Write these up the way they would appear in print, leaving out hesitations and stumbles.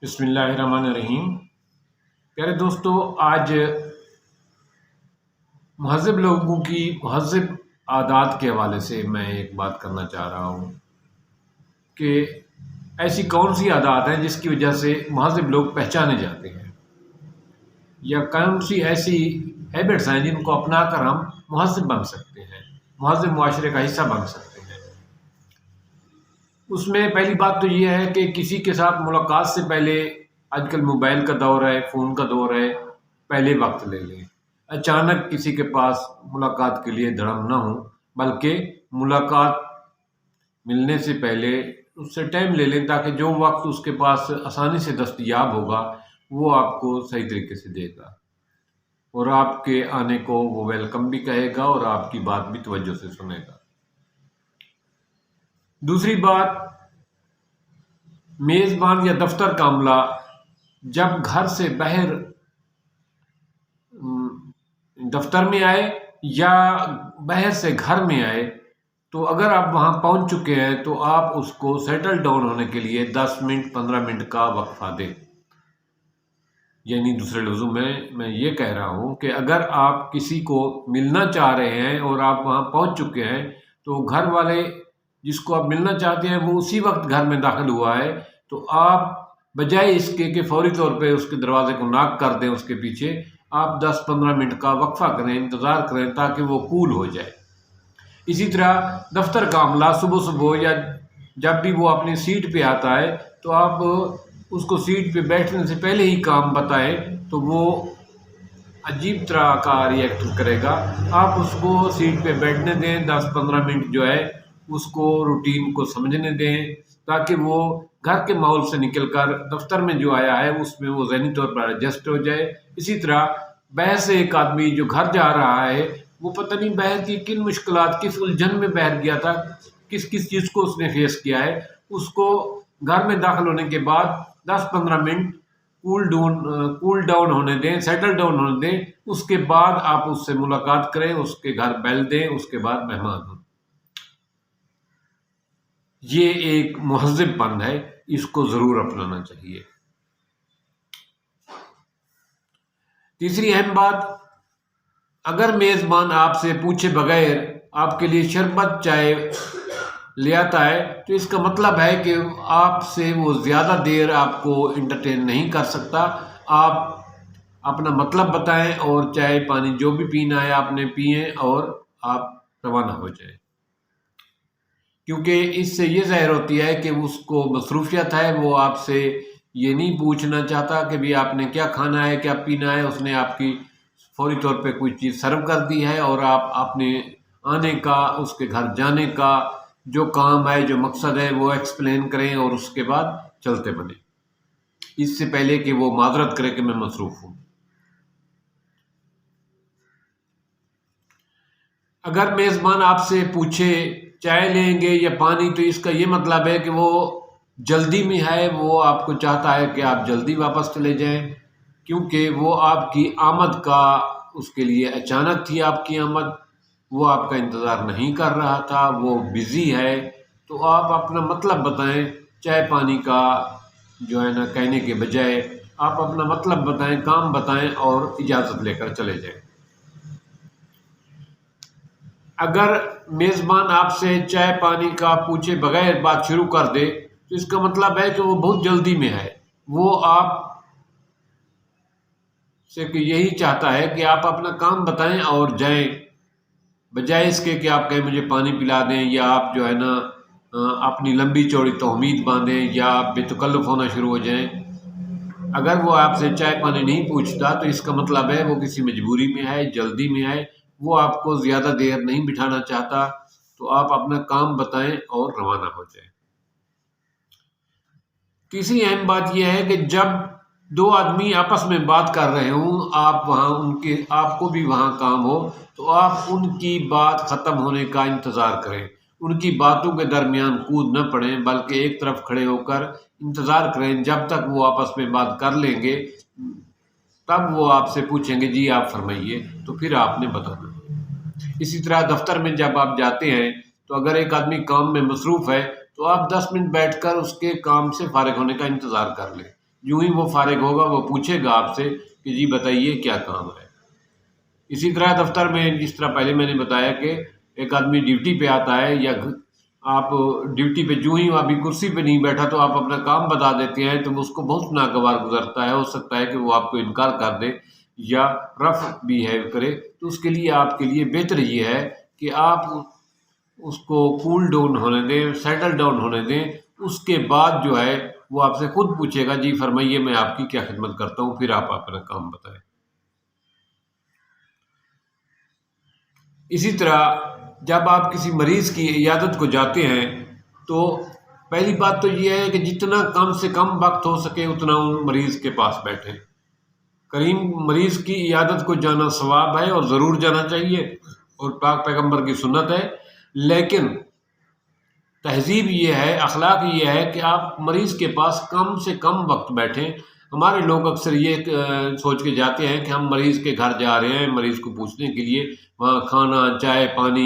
بسم اللہ الرحمن الرحیم۔ پیارے دوستو، آج مہذب لوگوں کی مہذب عادات کے حوالے سے میں ایک بات کرنا چاہ رہا ہوں کہ ایسی کون سی عادات ہیں جس کی وجہ سے مہذب لوگ پہچانے جاتے ہیں، یا کون سی ایسی ہیبٹس ہیں جن کو اپنا کر ہم مہذب بن سکتے ہیں، مہذب معاشرے کا حصہ بن سکتے ہیں۔ اس میں پہلی بات تو یہ ہے کہ کسی کے ساتھ ملاقات سے پہلے، آج کل موبائل کا دور ہے، فون کا دور ہے، پہلے وقت لے لیں۔ اچانک کسی کے پاس ملاقات کے لیے دھڑم نہ ہو، بلکہ ملاقات ملنے سے پہلے اس سے ٹائم لے لیں، تاکہ جو وقت اس کے پاس آسانی سے دستیاب ہوگا وہ آپ کو صحیح طریقے سے دے گا، اور آپ کے آنے کو وہ ویلکم بھی کہے گا اور آپ کی بات بھی توجہ سے سنے گا۔ دوسری بات، میزبان یا دفتر کا عملہ جب گھر سے باہر دفتر میں آئے یا باہر سے گھر میں آئے، تو اگر آپ وہاں پہنچ چکے ہیں تو آپ اس کو سیٹل ڈاؤن ہونے کے لیے 10 منٹ 15 منٹ کا وقفہ دیں۔ یعنی دوسرے لفظوں میں یہ کہہ رہا ہوں کہ اگر آپ کسی کو ملنا چاہ رہے ہیں اور آپ وہاں پہنچ چکے ہیں، تو گھر والے جس کو آپ ملنا چاہتے ہیں وہ اسی وقت گھر میں داخل ہوا ہے، تو آپ بجائے اس کے کہ فوری طور پہ اس کے دروازے کو ناک کر دیں، اس کے پیچھے آپ 10-15 منٹ کا وقفہ کریں، انتظار کریں، تاکہ وہ کول ہو جائے۔ اسی طرح دفتر کا عملہ صبح یا جب بھی وہ اپنی سیٹ پہ آتا ہے، تو آپ اس کو سیٹ پہ بیٹھنے سے پہلے ہی کام بتائیں تو وہ عجیب طرح کا ریئیکٹ کرے گا۔ آپ اس کو سیٹ پہ بیٹھنے دیں، 10-15 منٹ جو ہے اس کو روٹین کو سمجھنے دیں، تاکہ وہ گھر کے ماحول سے نکل کر دفتر میں جو آیا ہے اس میں وہ ذہنی طور پر ایڈجسٹ ہو جائے۔ اسی طرح باہر سے ایک آدمی جو گھر جا رہا ہے، وہ پتہ نہیں باہر کی کن مشکلات، کس الجھن میں باہر گیا تھا، کس چیز کو اس نے فیس کیا ہے، اس کو گھر میں داخل ہونے کے بعد 10-15 منٹ کول ڈاؤن ہونے دیں، سیٹل ڈاؤن ہونے دیں۔ اس کے بعد آپ اس سے ملاقات کریں، اس کے گھر بیل دیں، اس کے بعد مہمان ہوں۔ یہ ایک مہذب پن ہے، اس کو ضرور اپنانا چاہیے۔ تیسری اہم بات، اگر میزبان آپ سے پوچھے بغیر آپ کے لیے شربت چائے لے آتا ہے، تو اس کا مطلب ہے کہ آپ سے وہ زیادہ دیر آپ کو انٹرٹین نہیں کر سکتا۔ آپ اپنا مطلب بتائیں اور چائے پانی جو بھی پینا ہے آپ نے پئیں اور آپ روانہ ہو جائیں، کیونکہ اس سے یہ ظاہر ہوتی ہے کہ اس کو مصروفیت ہے، وہ آپ سے یہ نہیں پوچھنا چاہتا کہ بھی آپ نے کیا کھانا ہے، کیا پینا ہے۔ اس نے آپ کی فوری طور پہ کوئی چیز سرو کر دی ہے، اور آپ اپنے آنے کا، اس کے گھر جانے کا جو کام ہے، جو مقصد ہے، وہ ایکسپلین کریں اور اس کے بعد چلتے بنیں، اس سے پہلے کہ وہ معذرت کرے کہ میں مصروف ہوں۔ اگر میزبان آپ سے پوچھے چائے لیں گے یا پانی، تو اس کا یہ مطلب ہے کہ وہ جلدی میں ہے، وہ آپ کو چاہتا ہے کہ آپ جلدی واپس چلے جائیں، کیونکہ وہ آپ کی آمد کا، اس کے لیے اچانک تھی آپ کی آمد، وہ آپ کا انتظار نہیں کر رہا تھا، وہ بزی ہے۔ تو آپ اپنا مطلب بتائیں، چائے پانی کا جو ہے نا کہنے کے بجائے آپ اپنا مطلب بتائیں، کام بتائیں اور اجازت لے کر چلے جائیں۔ اگر میزبان آپ سے چائے پانی کا پوچھے بغیر بات شروع کر دے، تو اس کا مطلب ہے کہ وہ بہت جلدی میں ہے، وہ آپ سے یہی چاہتا ہے کہ آپ اپنا کام بتائیں اور جائیں، بجائے اس کے کہ آپ کہیں مجھے پانی پلا دیں، یا آپ جو ہے نا اپنی لمبی چوڑی تومید باندھیں، یا آپ بے تکلف ہونا شروع ہو جائیں۔ اگر وہ آپ سے چائے پانی نہیں پوچھتا، تو اس کا مطلب ہے وہ کسی مجبوری میں ہے، جلدی میں ہے، وہ آپ کو زیادہ دیر نہیں بٹھانا چاہتا۔ تو آپ اپنا کام بتائیں اور روانہ ہو جائیں۔ تیسری اہم بات یہ ہے کہ جب دو آدمی آپس میں بات کر رہے ہوں، آپ کو بھی وہاں کام ہو، تو آپ ان کی بات ختم ہونے کا انتظار کریں، ان کی باتوں کے درمیان کود نہ پڑیں، بلکہ ایک طرف کھڑے ہو کر انتظار کریں جب تک وہ آپس میں بات کر لیں گے، تب وہ آپ سے پوچھیں گے جی آپ فرمائیے، تو پھر آپ نے بتانا۔ اسی طرح دفتر میں جب آپ جاتے ہیں، تو اگر ایک آدمی کام میں مصروف ہے، تو آپ 10 منٹ بیٹھ کر اس کے کام سے فارغ ہونے کا انتظار کر لیں۔ یوں ہی وہ فارغ ہوگا وہ پوچھے گا آپ سے کہ جی بتائیے کیا کام ہے۔ اسی طرح دفتر میں جس طرح پہلے میں نے بتایا کہ ایک آدمی ڈیوٹی پہ آتا ہے یا آپ ڈیوٹی پہ جو ہی ابھی کرسی پہ نہیں بیٹھا تو آپ اپنا کام بتا دیتے ہیں تو اس کو بہت ناگوار گزرتا ہے، ہو سکتا ہے کہ وہ آپ کو انکار کر دے یا رفع بھی ہے کرے، تو اس کے لیے آپ کے لیے بہتر یہ ہے کہ آپ اس کو کول ڈاؤن ہونے دیں، سیٹل ڈاؤن ہونے دیں۔ اس کے بعد جو ہے وہ آپ سے خود پوچھے گا جی فرمائیے میں آپ کی کیا خدمت کرتا ہوں، پھر آپ اپنا کام بتائیں۔ اسی طرح جب آپ کسی مریض کی عیادت کو جاتے ہیں تو پہلی بات تو یہ ہے کہ جتنا کم سے کم وقت ہو سکے اتنا ان مریض کے پاس بیٹھیں۔ کریم مریض کی عیادت کو جانا ثواب ہے اور ضرور جانا چاہیے اور پاک پیغمبر کی سنت ہے، لیکن تہذیب یہ ہے، اخلاق یہ ہے کہ آپ مریض کے پاس کم سے کم وقت بیٹھیں۔ ہمارے لوگ اکثر یہ سوچ کے جاتے ہیں کہ ہم مریض کے گھر جا رہے ہیں مریض کو پوچھنے کے لیے، وہاں کھانا چائے پانی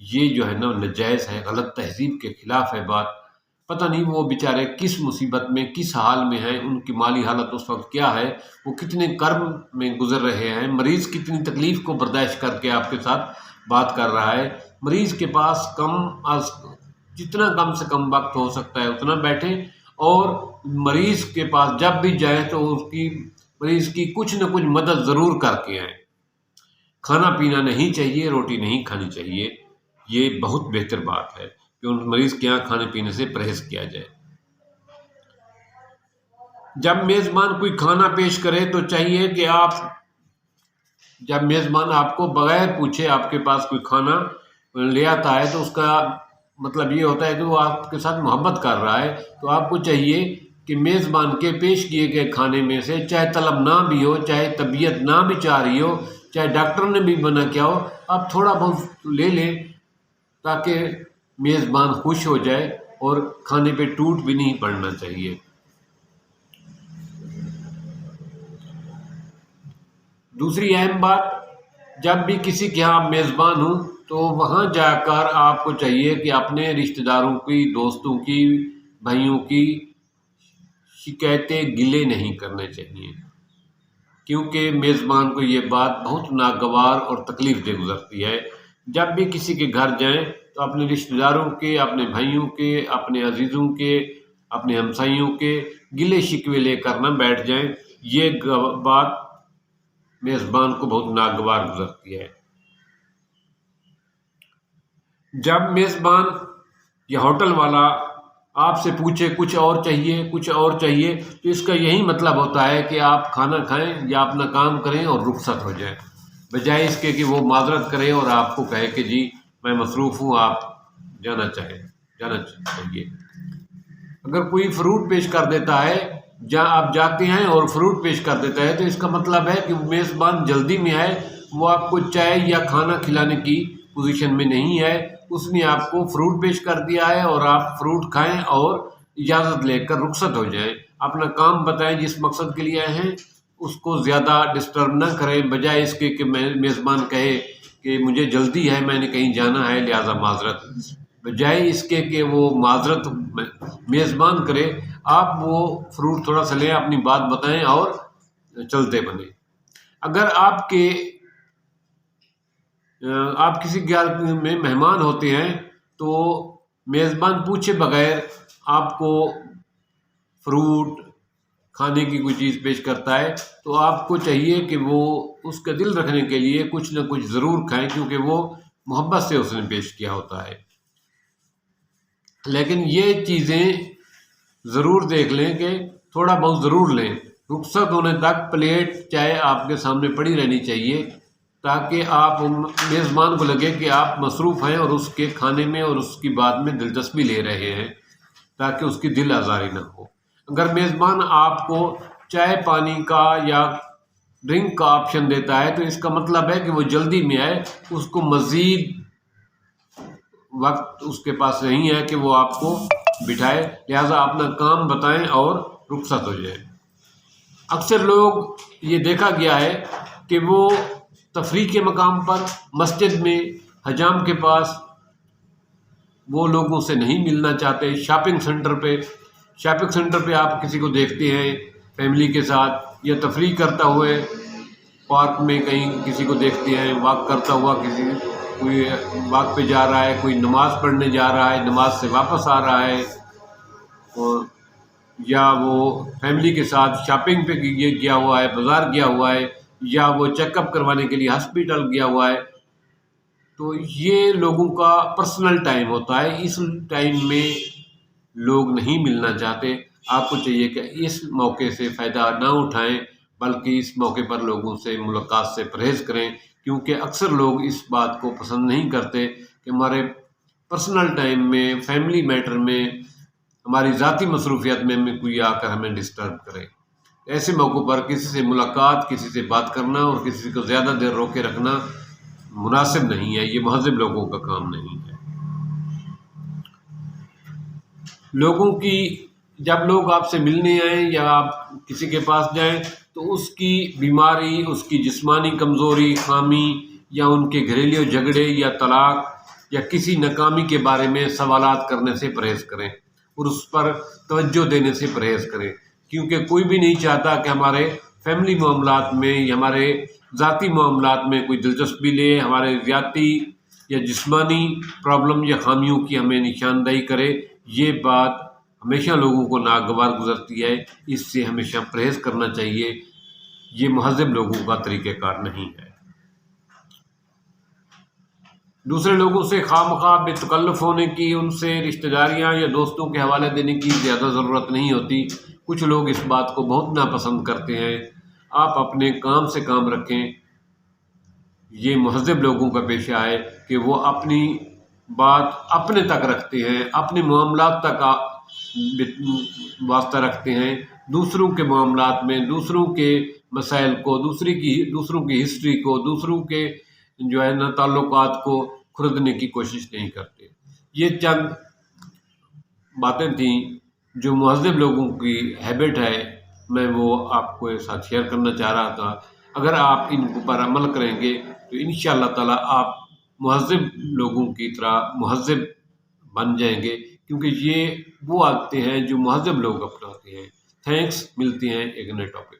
یہ جو ہے نا ناجائز ہے، غلط تہذیب کے خلاف ہے بات۔ پتہ نہیں وہ بیچارے کس مصیبت میں کس حال میں ہیں، ان کی مالی حالت اس وقت کیا ہے، وہ کتنے کرب میں گزر رہے ہیں، مریض کتنی تکلیف کو برداشت کر کے آپ کے ساتھ بات کر رہا ہے۔ مریض کے پاس جتنا کم سے کم وقت ہو سکتا ہے اتنا بیٹھیں، اور مریض کے پاس جب بھی جائیں تو مریض کی کچھ نہ کچھ مدد ضرور کر کے آئیں۔ کھانا پینا نہیں چاہیے، روٹی نہیں کھانی چاہیے، یہ بہت بہتر بات ہے کہ ان مریض کے یہاں کھانے پینے سے پرہیز کیا جائے۔ جب میزبان کوئی کھانا پیش کرے تو چاہیے کہ جب میزبان آپ کو بغیر پوچھے آپ کے پاس کوئی کھانا لے آتا ہے تو اس کا مطلب یہ ہوتا ہے کہ وہ آپ کے ساتھ محبت کر رہا ہے، تو آپ کو چاہیے کہ میزبان کے پیش کیے گئے کھانے میں سے چاہے طلب نہ بھی ہو، چاہے طبیعت نہ بھی چاہ رہی ہو، چاہے ڈاکٹر نے بھی منع کیا ہو، آپ تھوڑا بہت لے لیں تاکہ میزبان خوش ہو جائے، اور کھانے پہ ٹوٹ بھی نہیں پڑنا چاہیے۔ دوسری اہم بات، جب بھی کسی کے ہاں میزبان ہوں تو وہاں جا کر آپ کو چاہیے کہ اپنے رشتہ داروں کی، دوستوں کی، بھائیوں کی شکایتیں گلے نہیں کرنے چاہیے، کیونکہ میزبان کو یہ بات بہت ناگوار اور تکلیف دہ گزرتی ہے۔ جب بھی کسی کے گھر جائیں تو اپنے رشتہ داروں کے، اپنے بھائیوں کے، اپنے عزیزوں کے، اپنے ہمسائیوں کے گلے شکوے لے کر نہ بیٹھ جائیں، یہ بات میزبان کو بہت ناگوار گزرتی ہے۔ جب میزبان یا ہوٹل والا آپ سے پوچھے کچھ اور چاہیے کچھ اور چاہیے تو اس کا یہی مطلب ہوتا ہے کہ آپ کھانا کھائیں یا اپنا کام کریں اور رخصت ہو جائیں، بجائے اس کے کہ وہ معذرت کرے اور آپ کو کہے کہ جی میں مصروف ہوں، آپ جانا چاہیے۔ اگر کوئی فروٹ پیش کر دیتا ہے، جہاں آپ جاتے ہیں اور فروٹ پیش کر دیتا ہے تو اس کا مطلب ہے کہ میزبان جلدی میں ہے، وہ آپ کو چائے یا کھانا کھلانے کی پوزیشن میں نہیں ہے، اس نے آپ کو فروٹ پیش کر دیا ہے اور آپ فروٹ کھائیں اور اجازت لے کر رخصت ہو جائیں، اپنا کام بتائیں جس مقصد کے لیے آئے ہیں، اس کو زیادہ ڈسٹرب نہ کریں، بجائے اس کے کہ میزبان کہے کہ مجھے جلدی ہے، میں نے کہیں جانا ہے لہذا معذرت، بجائے اس کے کہ وہ معذرت میزبان کرے، آپ وہ فروٹ تھوڑا سا لیں، اپنی بات بتائیں اور چلتے بنیں۔ اگر آپ کسی گھر میں مہمان ہوتے ہیں تو میزبان پوچھے بغیر آپ کو فروٹ کھانے کی کوئی چیز پیش کرتا ہے تو آپ کو چاہیے کہ وہ اس کا دل رکھنے کے لیے کچھ نہ کچھ ضرور کھائیں، کیونکہ وہ محبت سے اس نے پیش کیا ہوتا ہے۔ لیکن یہ چیزیں ضرور دیکھ لیں کہ تھوڑا بہت ضرور لیں، رخصت ہونے تک پلیٹ چائے آپ کے سامنے پڑی رہنی چاہیے تاکہ آپ میزبان کو لگے کہ آپ مصروف ہیں اور اس کے کھانے میں اور اس کی بات میں دلچسپی لے رہے ہیں، تاکہ اس کی دل آزاری نہ ہو۔ اگر میزبان آپ کو چائے پانی کا یا ڈرنک کا آپشن دیتا ہے تو اس کا مطلب ہے کہ وہ جلدی میں آئے، اس کو مزید وقت اس کے پاس نہیں ہے کہ وہ آپ کو بٹھائے، لہذا اپنا کام بتائیں اور رخصت ہو جائیں۔ اکثر لوگ یہ دیکھا گیا ہے کہ وہ تفریح کے مقام پر، مسجد میں، حجام کے پاس وہ لوگوں سے نہیں ملنا چاہتے، شاپنگ سینٹر پہ شاپنگ سینٹر پہ آپ کسی کو دیکھتے ہیں فیملی کے ساتھ یا تفریح کرتا ہوئے پارک میں کہیں کسی کو دیکھتے ہیں واک کرتا ہوا، کوئی واک پہ جا رہا ہے، کوئی نماز پڑھنے جا رہا ہے، نماز سے واپس آ رہا ہے، اور یا وہ فیملی کے ساتھ شاپنگ پہ گیا ہوا ہے، بازار گیا ہوا ہے، یا وہ چیک اپ کروانے کے لیے ہاسپیٹل گیا ہوا ہے، تو یہ لوگوں کا پرسنل ٹائم ہوتا ہے۔ اس ٹائم میں لوگ نہیں ملنا چاہتے۔ آپ کو چاہیے کہ اس موقع سے فائدہ نہ اٹھائیں، بلکہ اس موقع پر لوگوں سے ملاقات سے پرہیز کریں، کیونکہ اکثر لوگ اس بات کو پسند نہیں کرتے کہ ہمارے پرسنل ٹائم میں، فیملی میٹر میں، ہماری ذاتی مصروفیت میں کوئی آ کر ہمیں ڈسٹرب کرے۔ ایسے موقع پر کسی سے ملاقات، کسی سے بات کرنا اور کسی کو زیادہ دیر روکے رکھنا مناسب نہیں ہے، یہ مہذب لوگوں کا کام نہیں ہے۔ لوگوں کی جب لوگ آپ سے ملنے آئیں یا آپ کسی کے پاس جائیں تو اس کی بیماری، اس کی جسمانی کمزوری، خامی، یا ان کے گھریلو جھگڑے یا طلاق یا کسی ناکامی کے بارے میں سوالات کرنے سے پرہیز کریں اور اس پر توجہ دینے سے پرہیز کریں، کیونکہ کوئی بھی نہیں چاہتا کہ ہمارے فیملی معاملات میں یا ہمارے ذاتی معاملات میں کوئی دلچسپی لے، ہمارے ذاتی یا جسمانی پرابلم یا خامیوں کی ہمیں نشاندہی کرے۔ یہ بات ہمیشہ لوگوں کو ناگوار گزرتی ہے، اس سے ہمیشہ پرہیز کرنا چاہیے۔ یہ مہذب لوگوں کا طریقہ کار نہیں ہے۔ دوسرے لوگوں سے خواہ مخواہ بے تکلف ہونے کی، ان سے رشتہ داریاں یا دوستوں کے حوالے دینے کی زیادہ ضرورت نہیں ہوتی۔ کچھ لوگ اس بات کو بہت ناپسند کرتے ہیں۔ آپ اپنے کام سے کام رکھیں۔ یہ مہذب لوگوں کا پیشہ ہے کہ وہ اپنی بات اپنے تک رکھتے ہیں، اپنے معاملات تک واسطہ رکھتے ہیں، دوسروں کے معاملات میں، دوسروں کے مسائل کو، دوسروں کی ہسٹری کو، دوسروں کے جو ہے نا تعلقات کو خریدنے کی کوشش نہیں کرتے۔ یہ چند باتیں تھیں جو مہذب لوگوں کی ہیبٹ ہے، میں وہ آپ کو ساتھ شیئر کرنا چاہ رہا تھا۔ اگر آپ ان پر عمل کریں گے تو انشاءاللہ تعالیٰ آپ مہذب لوگوں کی طرح مہذب بن جائیں گے، کیونکہ یہ وہ عادتیں ہیں جو مہذب لوگ اپناتے ہیں۔ تھینکس، ملتے ہیں ایک نئے ٹاپک۔